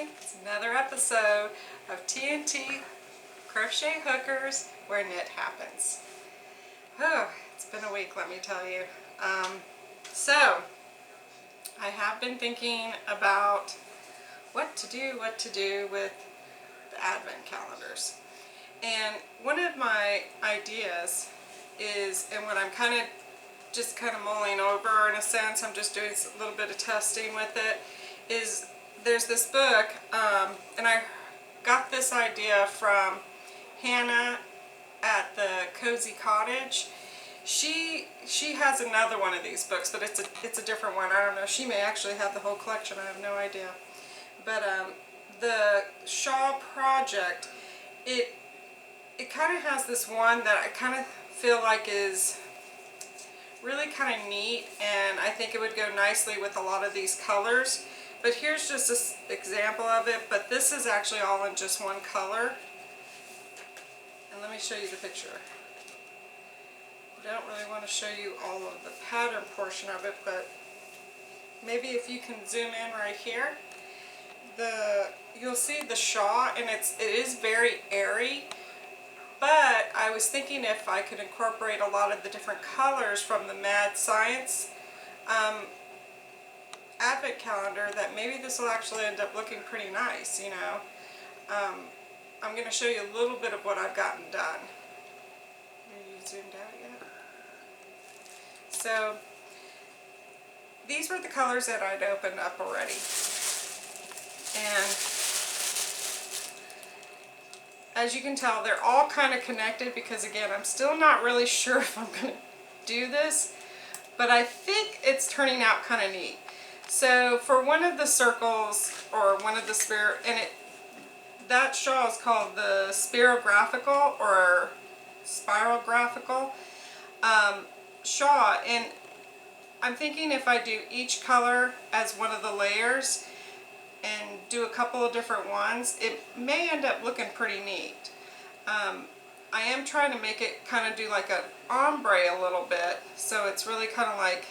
Hi! It's another episode of TNT Crochet Hookers where knit happens. Oh, it's been a week, let me tell you. So, I have been thinking about what to do with the advent calendars. And one of my ideas is, and what I'm kind of mulling over in a sense, I'm just doing a little bit of testing with it, is there's this book, and I got this idea from Hannah at the Cozy Cottage. She has another one of these books, but it's a different one. I don't know. She may actually have the whole collection. I have no idea. But the Shaw Project, it kind of has this one that I kind of feel like is really kind of neat, and I think it would go nicely with a lot of these colors. But here's just this example of it, but this is actually all in just one color. And let me show you the picture. I don't really want to show you all of the pattern portion of it, but maybe if you can zoom in right here, you'll see the shawl, and it is very airy. But I was thinking if I could incorporate a lot of the different colors from the Mad Science advent calendar, that maybe this will actually end up looking pretty nice, you know. I'm going to show you a little bit of what I've gotten done. Are you zoomed out yet? So these were the colors that I'd opened up already. And as you can tell, they're all kind of connected because, again, I'm still not really sure if I'm going to do this, but I think it's turning out kind of neat. So for one of the circles, or one of the that shawl is called the spirographical or spirographical shawl, and I'm thinking if I do each color as one of the layers and do a couple of different ones, it may end up looking pretty neat. I am trying to make it kind of do like an ombre a little bit, so it's really kind of like,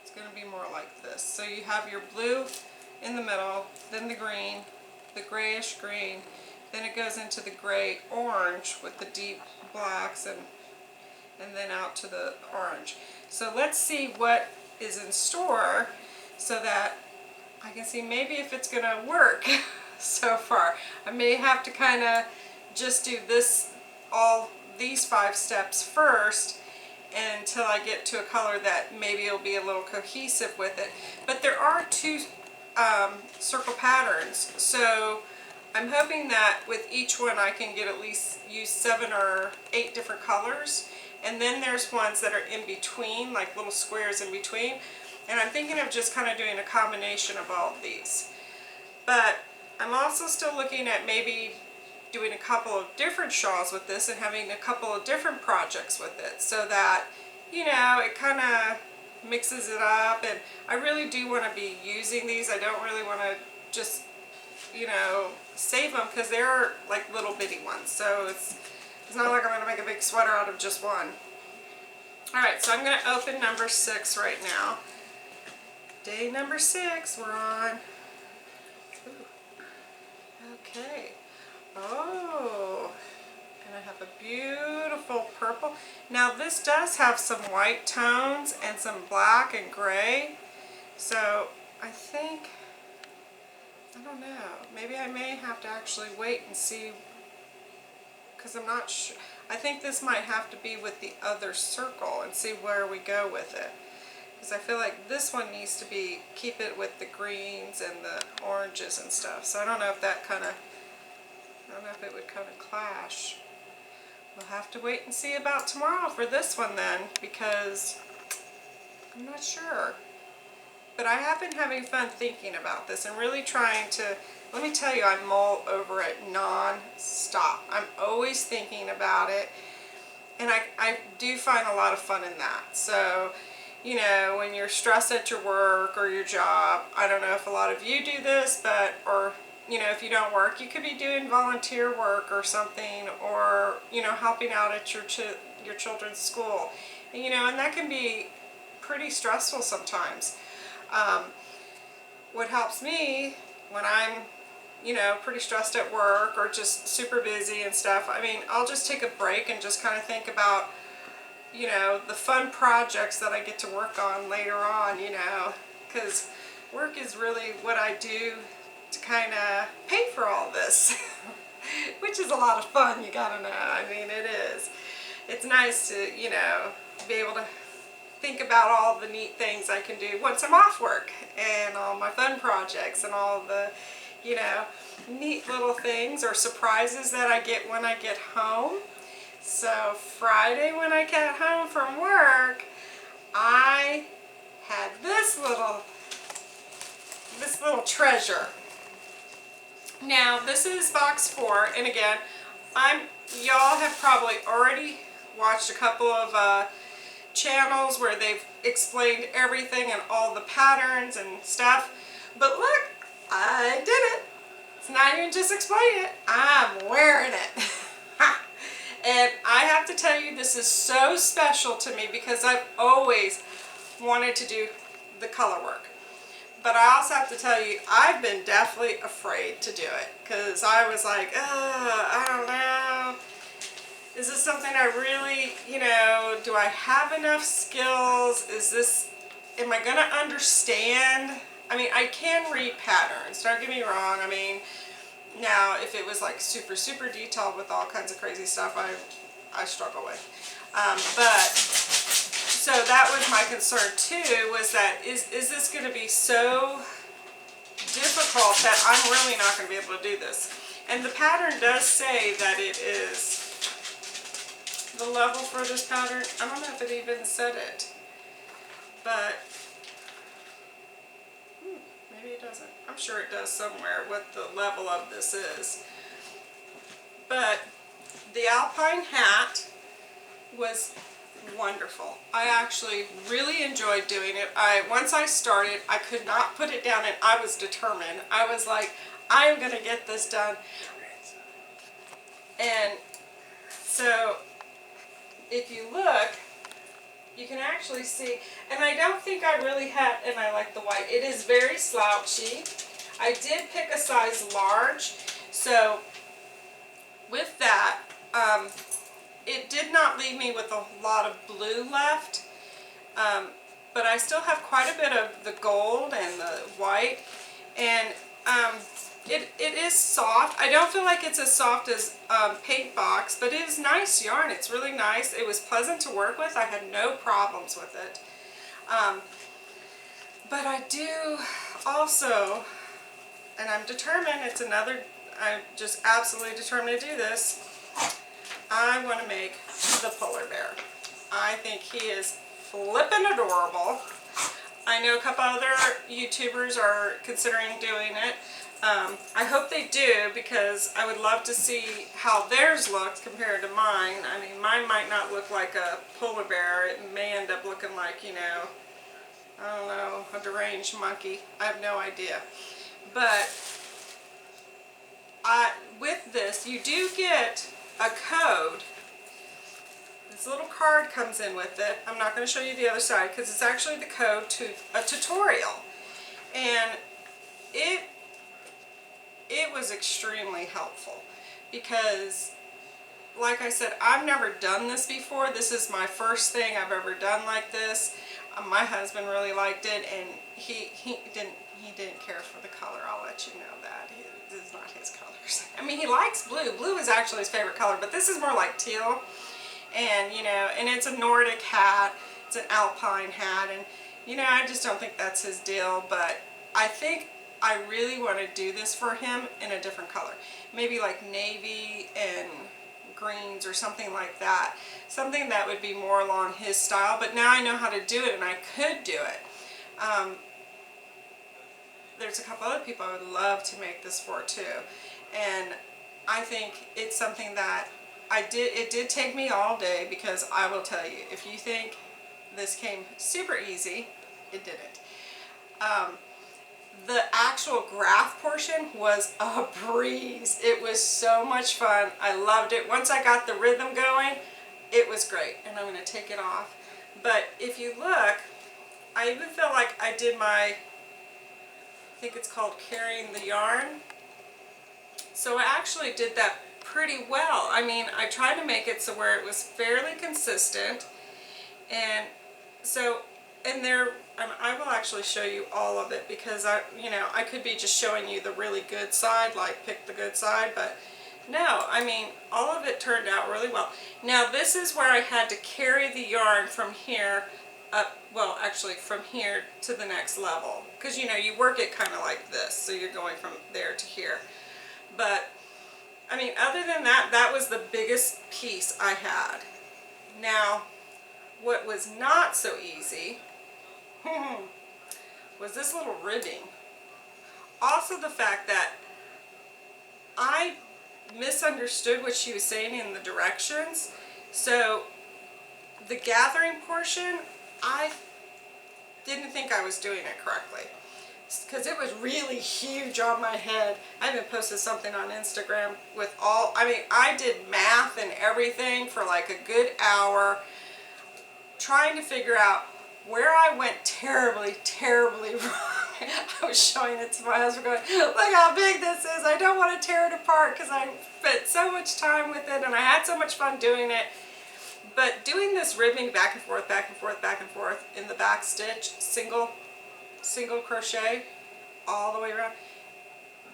it's going to be more like this. So you have your blue in the middle, then the green, the grayish green, then it goes into the gray orange with the deep blacks, and then out to the orange. So let's see what is in store so that I can see maybe if it's going to work so far. I may have to kind of just do all these 5 steps first until I get to a color that maybe it'll be a little cohesive with it. But there are 2 circle patterns, so I'm hoping that with each one I can get at least use 7 or 8 different colors. And then there's ones that are in between, like little squares in between. And I'm thinking of just kind of doing a combination of all of these. But I'm also still looking at maybe doing a couple of different shawls with this and having a couple of different projects with it, so that, you know, it kind of mixes it up. And I really do want to be using these. I don't really want to just, you know, save them, because they're like little bitty ones. So it's not like I'm going to make a big sweater out of just one. Alright, so I'm going to open number 6 right now. Day number 6 we're on. Ooh. Okay. Oh, and I have a beautiful purple. Now this does have some white tones and some black and gray. So I think, I don't know, maybe I may have to actually wait and see, because I'm not sure. I think this might have to be with the other circle and see where we go with it. Because I feel like this one needs to keep it with the greens and the oranges and stuff. So I don't know if that kind of, I don't know if it would kind of clash. We'll have to wait and see about tomorrow for this one then, because I'm not sure. But I have been having fun thinking about this and really trying to, let me tell you, I mull over it non-stop. I'm always thinking about it, and I do find a lot of fun in that. So, you know, when you're stressed at your work or your job, I don't know if a lot of you do this, but, or, you know, if you don't work, you could be doing volunteer work or something, or, you know, helping out at your children's school. And, you know, and that can be pretty stressful sometimes. What helps me when I'm, you know, pretty stressed at work or just super busy and stuff, I mean, I'll just take a break and just kind of think about, you know, the fun projects that I get to work on later on, you know, because work is really what I do to kind of pay for all this, which is a lot of fun, you gotta know. I mean, it is. It's nice to, you know, be able to think about all the neat things I can do once I'm off work, and all my fun projects and all the, you know, neat little things or surprises that I get when I get home. So Friday when I got home from work, I had this little treasure. Now this is box 4, and again, y'all have probably already watched a couple of channels where they've explained everything and all the patterns and stuff, but look, I did it. It's not even just explaining it, I'm wearing it. And I have to tell you, this is so special to me because I've always wanted to do the color work. But I also have to tell you, I've been definitely afraid to do it because I was like, I don't know. Is this something I really, you know, do I have enough skills? Am I going to understand? I mean, I can read patterns, don't get me wrong. I mean, now if it was like super, super detailed with all kinds of crazy stuff, I struggle with. But, so that was my concern too, was that is this going to be so difficult that I'm really not going to be able to do this? And the pattern does say that it is the level for this pattern. I don't know if it even said it, but maybe it doesn't. I'm sure it does somewhere what the level of this is. But the Alpine Hat was wonderful. I actually really enjoyed doing it. Once I started, I could not put it down, and I was determined. I was like, I'm going to get this done. And so if you look, you can actually see, and I don't think I really had, and I like the white, it is very slouchy. I did pick a size large, so with that, it did not leave me with a lot of blue left, but I still have quite a bit of the gold and the white, and it is soft. I don't feel like it's as soft as Paintbox, but it is nice yarn. It's really nice. It was pleasant to work with. I had no problems with it. But I do also, and I'm determined, I'm just absolutely determined to do this. I want to make the polar bear. I think he is flippin' adorable. I know a couple other YouTubers are considering doing it. I hope they do, because I would love to see how theirs looked compared to mine. I mean, mine might not look like a polar bear. It may end up looking like, you know, I don't know, a deranged monkey. I have no idea. But with this, you do get a code. This little card comes in with it. I'm not going to show you the other side because it's actually the code to a tutorial. And it was extremely helpful because, like I said, I've never done this before. This is my first thing I've ever done like this. My husband really liked it, and he didn't care for the color. I'll let you know that. This is not his colors. I mean, he likes blue. Blue is actually his favorite color, but this is more like teal. And, you know, and it's a Nordic hat. It's an Alpine hat, and, you know, I just don't think that's his deal, but I think I really want to do this for him in a different color. Maybe like navy and greens or something like that. Something that would be more along his style, but now I know how to do it, and I could do it. There's a couple other people I would love to make this for too, and I think it's something that it did take me all day, because I will tell you, if you think this came super easy, it didn't. The actual graph portion was a breeze. It was so much fun. I loved it. Once I got the rhythm going, it was great. And I'm going to take it off. But if you look, I even feel like I did my, I think it's called carrying the yarn. So I actually did that pretty well. I mean, I tried to make it so where it was fairly consistent. And so, and there, I will actually show you all of it because I could be just showing you the really good side, like pick the good side, but no, I mean, all of it turned out really well. Now this is where I had to carry the yarn from here up, well, actually from here to the next level, because you work it kind of like this, so you're going from there to here. But I mean, other than that, that was the biggest piece I had. Now, what was not so easy was this little ribbing. Also the fact that I misunderstood what she was saying in the directions. So the gathering portion, I didn't think I was doing it correctly because it was really huge on my head. I even posted something on Instagram with all, I mean, I did math and everything for like a good hour trying to figure out where I went terribly, terribly wrong. I was showing it to my husband going, look how big this is. I don't want to tear it apart because I spent so much time with it and I had so much fun doing it. But doing this ribbing back and forth, back and forth, back and forth in the back stitch, single crochet all the way around.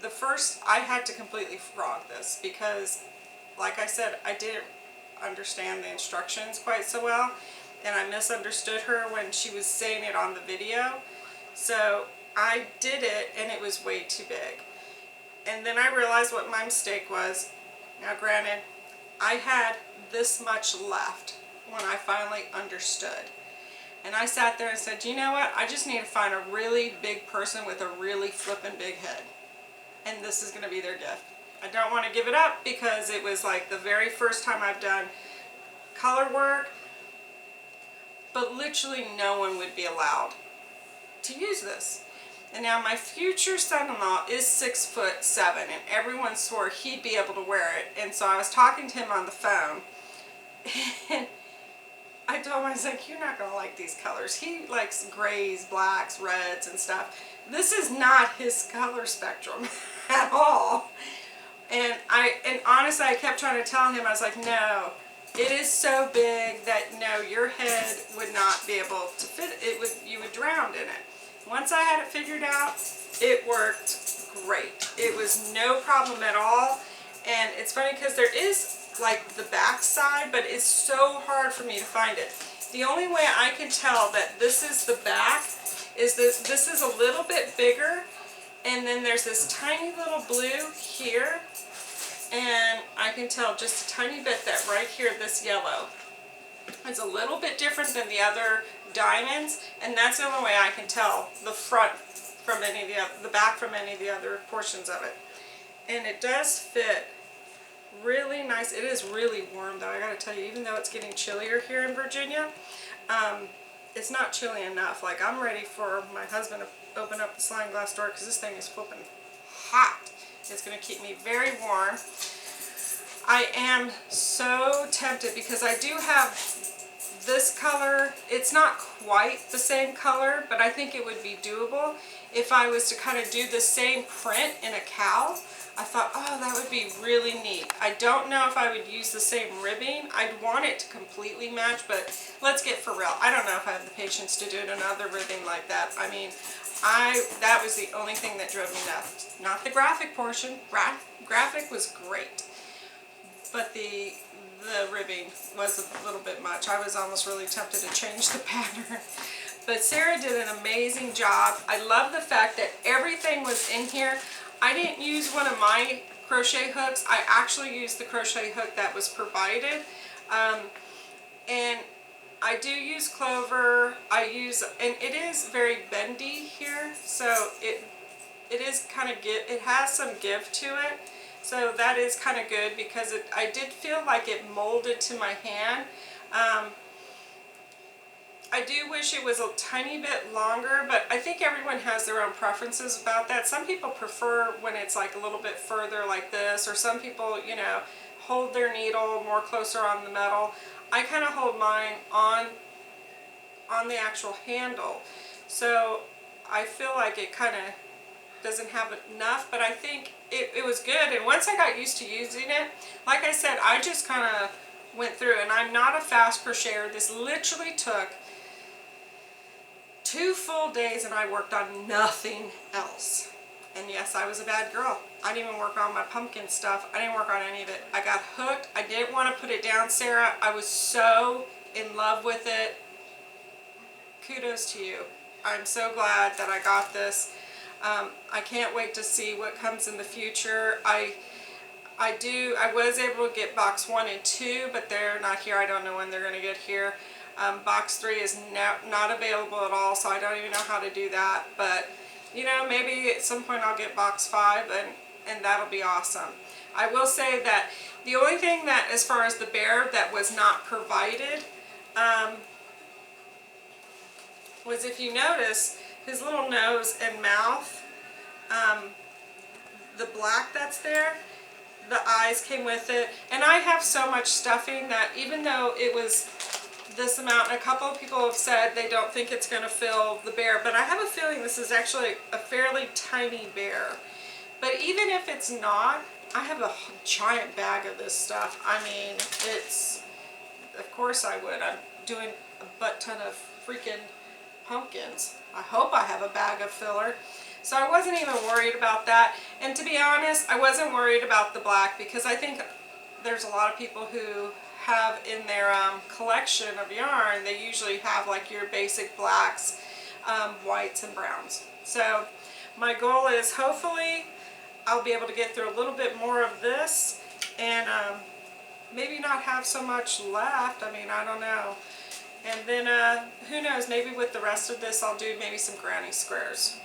The first, I had to completely frog this because, like I said, I didn't understand the instructions quite so well. And I misunderstood her when she was saying it on the video. So I did it and it was way too big. And then I realized what my mistake was. Now granted, I had this much left when I finally understood. And I sat there and said, you know what? I just need to find a really big person with a really flippin' big head. And this is going to be their gift. I don't want to give it up because it was like the very first time I've done color work. But literally no one would be allowed to use this. And now my future son-in-law is 6'7", and everyone swore he'd be able to wear it. And so I was talking to him on the phone, and I told him, I was like, you're not going to like these colors. He likes grays, blacks, reds, and stuff. This is not his color spectrum at all. And honestly, I kept trying to tell him, I was like, no. It is so big that no, your head would not be able to fit it. You would drown in it. Once I had it figured out, it worked great. It was no problem at all. And it's funny because there is like the back side, but it's so hard for me to find it. The only way I can tell that this is the back is this is a little bit bigger, and then there's this tiny little blue here. And I can tell just a tiny bit that right here, this yellow, is a little bit different than the other diamonds, and that's the only way I can tell the front from any of the back from any of the other portions of it. And it does fit really nice. It is really warm though, I gotta tell you, even though it's getting chillier here in Virginia, it's not chilly enough. Like, I'm ready for my husband to open up the sliding glass door because this thing is flipping hot. It's going to keep me very warm. I am so tempted because I do have this color. It's not quite the same color, but I think it would be doable if I was to kind of do the same print in a cowl. I thought, oh, that would be really neat. I don't know if I would use the same ribbing. I'd want it to completely match, but let's get for real. I don't know if I have the patience to do another ribbing like that. I mean, that was the only thing that drove me nuts. Not the graphic portion. Graphic was great, but the ribbing was a little bit much. I was almost really tempted to change the pattern. But Sarah did an amazing job. I love the fact that everything was in here. I didn't use one of my crochet hooks. I actually used the crochet hook that was provided. And I do use clover. And it is very bendy here, so it is kind of it has some give to it. So that is kind of good because I did feel like it molded to my hand. I do wish it was a tiny bit longer, but I think everyone has their own preferences about that. Some people prefer when it's like a little bit further like this, or some people, you know, hold their needle more closer on the metal. I kind of hold mine on the actual handle. So I feel like it kind of doesn't have enough, but I think it was good. And once I got used to using it, like I said, I just kind of went through, and I'm not a fast crocheter. This literally took 2 full days and I worked on nothing else. And yes, I was a bad girl. I didn't even work on my pumpkin stuff. I didn't work on any of it. I got hooked. I didn't want to put it down, Sarah. I was so in love with it. Kudos to you. I'm so glad that I got this. I can't wait to see what comes in the future. I was able to get box 1 and 2, but they're not here. I don't know when they're going to get here. Box 3 is not available at all, so I don't even know how to do that. But, you know, maybe at some point I'll get box 5, and that'll be awesome. I will say that the only thing that, as far as the bear, that was not provided, was, if you notice, his little nose and mouth, the black that's there, the eyes came with it. And I have so much stuffing that even though it was this amount, and a couple of people have said they don't think it's going to fill the bear, but I have a feeling this is actually a fairly tiny bear. But even if it's not, I have a giant bag of this stuff. I mean, it's, of course I would. I'm doing a butt ton of freaking pumpkins. I hope I have a bag of filler. So I wasn't even worried about that. And to be honest, I wasn't worried about the black, because I think there's a lot of people who have in their collection of yarn, they usually have like your basic blacks, whites, and browns. So my goal is, hopefully I'll be able to get through a little bit more of this, and maybe not have so much left. I mean, I don't know. And then who knows, maybe with the rest of this I'll do maybe some granny squares.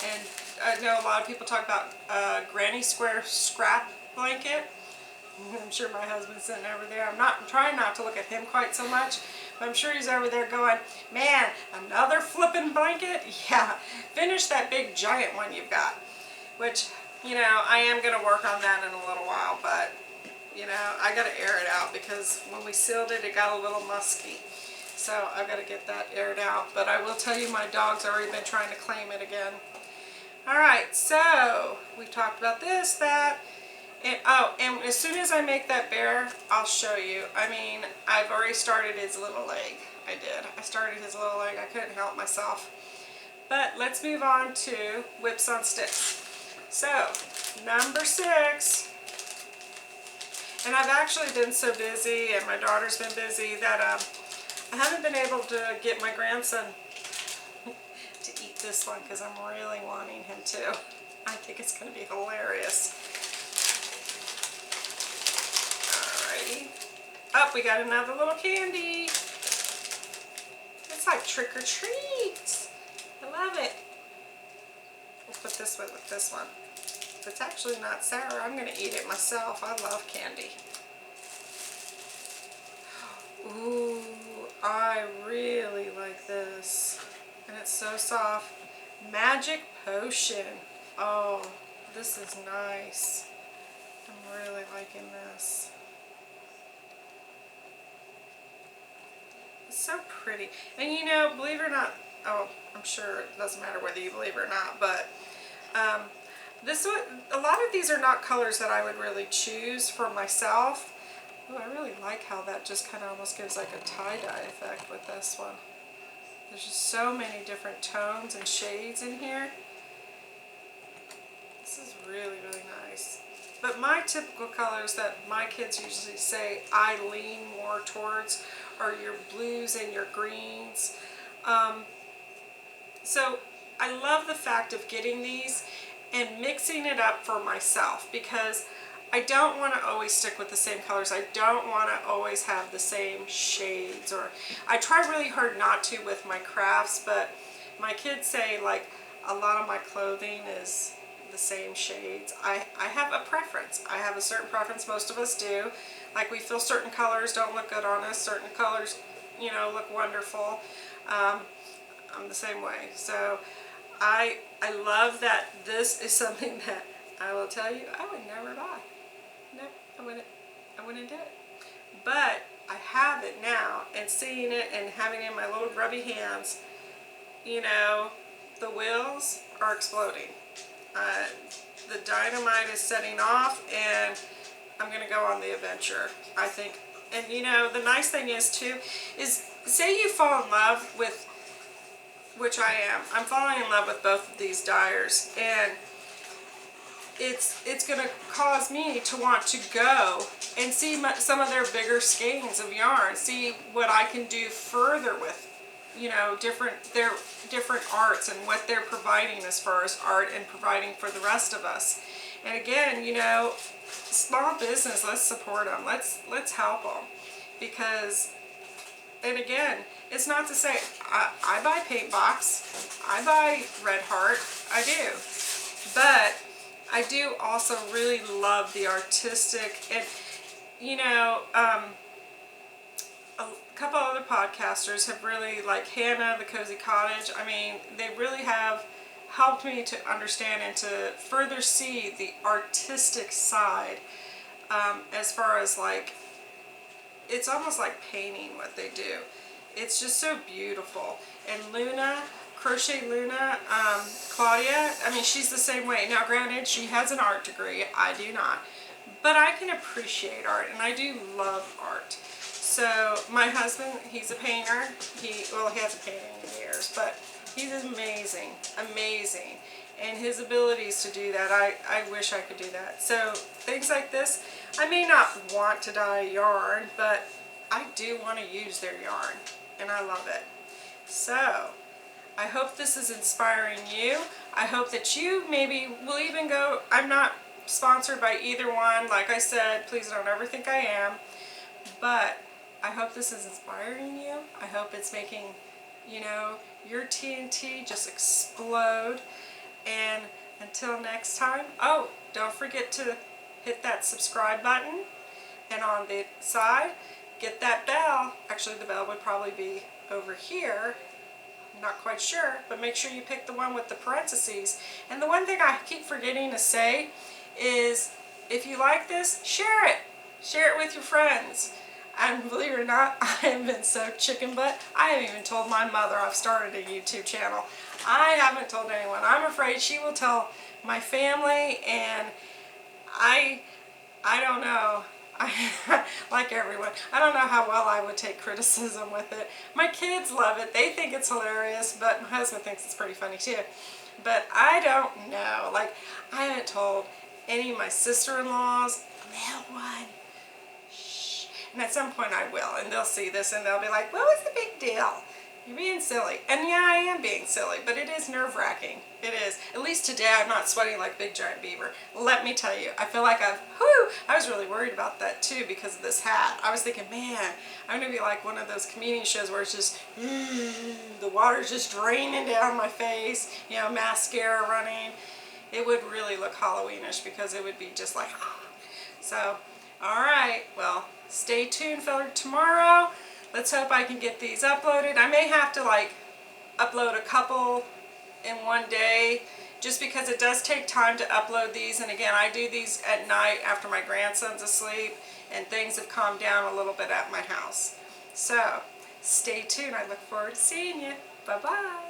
And I know a lot of people talk about granny square scrap blanket. I'm sure my husband's sitting over there. I'm trying not to look at him quite so much, but I'm sure he's over there going, man, another flippin' blanket? Yeah, finish that big giant one you've got. Which, you know, I am going to work on that in a little while, but, you know, I got to air it out, because when we sealed it, it got a little musky. So I've got to get that aired out. But I will tell you, my dog's already been trying to claim it again. Alright, so we've talked about this, that, and oh, and as soon as I make that bear, I'll show you. I mean, I've already started his little leg. I did. I started his little leg. I couldn't help myself. But let's move on to whips on sticks. So, number 6. And I've actually been so busy, and my daughter's been busy, that I haven't been able to get my grandson to eat this one, because I'm really wanting him to. I think it's going to be hilarious. Alrighty. Oh, we got another little candy. It's like trick or treat. I love it. We'll put this one with this one. If it's actually not sour, I'm going to eat it myself. I love candy. Ooh, I really like this. And it's so soft. Magic Potion. Oh, this is nice. I'm really liking this. It's so pretty. And you know, believe it or not, oh, I'm sure it doesn't matter whether you believe it or not, but this one, a lot of these are not colors that I would really choose for myself. Oh, I really like how that just kind of almost gives like a tie-dye effect with this one. There's just so many different tones and shades in here. This is really, really nice. But my typical colors that my kids usually say I lean more towards are your blues and your greens. So I love the fact of getting these and mixing it up for myself, because I don't want to always stick with the same colors. I don't want to always have the same shades, or I try really hard not to with my crafts, but my kids say like a lot of my clothing is the same shades. I have a preference. I have a certain preference. Most of us do. Like, we feel certain colors don't look good on us. Certain colors, you know, look wonderful. I'm the same way. So I love that this is something that I will tell you I would never buy. No, I wouldn't do it. But I have it now, and seeing it and having it in my little grubby hands, you know, the wheels are exploding. The dynamite is setting off, and I'm going to go on the adventure, I think. And you know, the nice thing is too, is say you fall in love with, which I am. I'm falling in love with both of these dyers, and it's going to cause me to want to go and see some of their bigger skeins of yarn, see what I can do further with, you know, their different arts and what they're providing as far as art and providing for the rest of us. And again, you know, small business, let's support them. Let's help them, because, and again, it's not to say I buy Paintbox, I buy Red Heart, I do, but I do also really love the artistic, and you know, a couple other podcasters have really, like Hannah, the Cozy Cottage, I mean, they really have helped me to understand and to further see the artistic side, as far as like, it's almost like painting what they do. It's just so beautiful. And Luna, Crochet Luna, Claudia, I mean, she's the same way. Now granted, she has an art degree, I do not, but I can appreciate art, and I do love art. So my husband, he's a painter. He hasn't painted in years, but he's amazing, amazing. And his abilities to do that, I wish I could do that. So things like this, I may not want to dye yarn, but I do want to use their yarn, and I love it. So I hope this is inspiring you. I hope that you maybe will even go, I'm not sponsored by either one. Like I said, please don't ever think I am. But I hope this is inspiring you. I hope it's making, you know, your TNT just explode. And until next time, oh, don't forget to hit that subscribe button. And on the side, get that bell. Actually, the bell would probably be over here. I'm not quite sure, but make sure you pick the one with the parentheses. And the one thing I keep forgetting to say is, if you like this, share it. Share it with your friends. And believe it or not, I have been so chicken butt, I haven't even told my mother I've started a YouTube channel. I haven't told anyone. I'm afraid she will tell my family, and I don't know. Like everyone, I don't know how well I would take criticism with it. My kids love it. They think it's hilarious, but my husband thinks it's pretty funny too. But I don't know. Like, I haven't told any of my sister-in-laws, male one. Shh. And at some point I will, and they'll see this and they'll be like, what was the big deal? You're being silly. And yeah, I am being silly, but it is nerve-wracking. It is. At least today I'm not sweating like Big Giant Beaver. Let me tell you, I feel like I was really worried about that too because of this hat. I was thinking, man, I'm going to be like one of those comedian shows where it's just, the water's just draining down my face, you know, mascara running. It would really look Halloweenish because it would be just like, so, alright, well, stay tuned for tomorrow. Let's hope I can get these uploaded. I may have to like upload a couple in one day just because it does take time to upload these. And again, I do these at night after my grandson's asleep and things have calmed down a little bit at my house. So stay tuned. I look forward to seeing you. Bye-bye.